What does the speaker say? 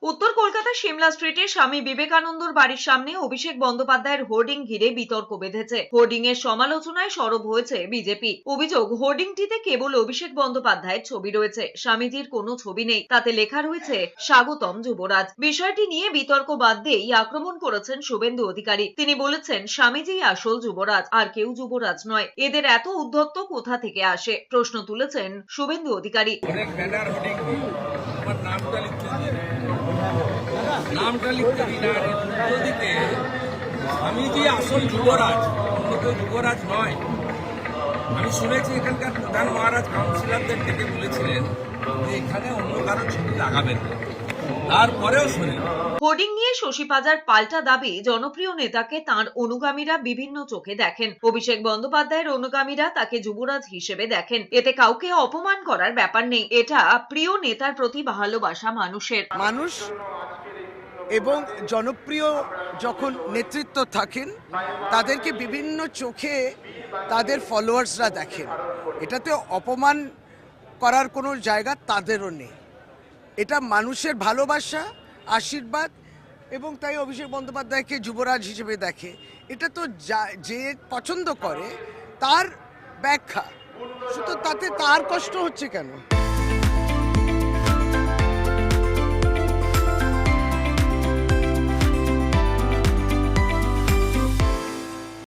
উত্তর কলকাতার সিমলা স্ট্রিটে স্বামী বিবেকানন্দর বাড়ির সামনে অভিষেক বন্দ্যোপাধ্যায়ের হোর্ডিং ঘিরে বিতর্ক বেঁধেছে। হোর্ডিং এর সমালোচনায় সরব হয়েছে বিজেপি। অভিযোগ, হোর্ডিংটিতে কেবল অভিষেক বন্দ্যোপাধ্যায়ের ছবি রয়েছে, স্বামীজির কোনো ছবি নেই। তাতে লেখা রয়েছে স্বাগতম যুবরাজ। বিষয়টি নিয়ে বিতর্ক বাদ দিয়েই আক্রমণ করেছেন শুভেন্দু অধিকারী। তিনি বলেছেন, স্বামীজিই আসল যুবরাজ, আর কেউ যুবরাজ নয়। এদের এত উদ্ধত্ত কোথা থেকে আসে? প্রশ্ন তুলেছেন শুভেন্দু অধিকারী। নামটা লিখতে দিন আর উল্টো দিকে স্বামীজি আসল যুবরাজ, অন্য কেউ যুবরাজ নয়। আমি শুনেছি এখানকার প্রধান মহারাজ কাউন্সিলরদের ডেকে বলেছিলেন যে এখানে অন্য কারো ছবি লাগাবেন না, তারপরেও শুনে। হোর্ডিং নিয়ে শশী পাজার পাল্টা দাবি, জনপ্রিয় নেতাকে তাঁর অনুগামীরা বিভিন্ন চোখে দেখেন। অভিষেক বন্দ্যোপাধ্যায়ের অনুগামীরা তাকে যুবরাজ হিসেবে দেখেন। এতে কাউকে অপমান করার ব্যাপার নেই। এটা প্রিয় নেতার প্রতি ভালোবাসা মানুষের। মানুষ এবং জনপ্রিয় যখন নেতৃত্ব থাকেন তাদেরকে বিভিন্ন চোখে তাদের ফলোয়ার্সরা দেখেন। এটাতে অপমান করার কোনো জায়গা তাদেরও নেই। এটা মানুষের ভালোবাসা, আশীর্বাদ, এবং তাই অভিষেক বন্দ্যোপাধ্যায়কে যুবরাজ হিসেবে দেখে। এটা তো যে পছন্দ করে তার ব্যাখ্যা, শুধু তাতে তার কষ্ট হচ্ছে কেন?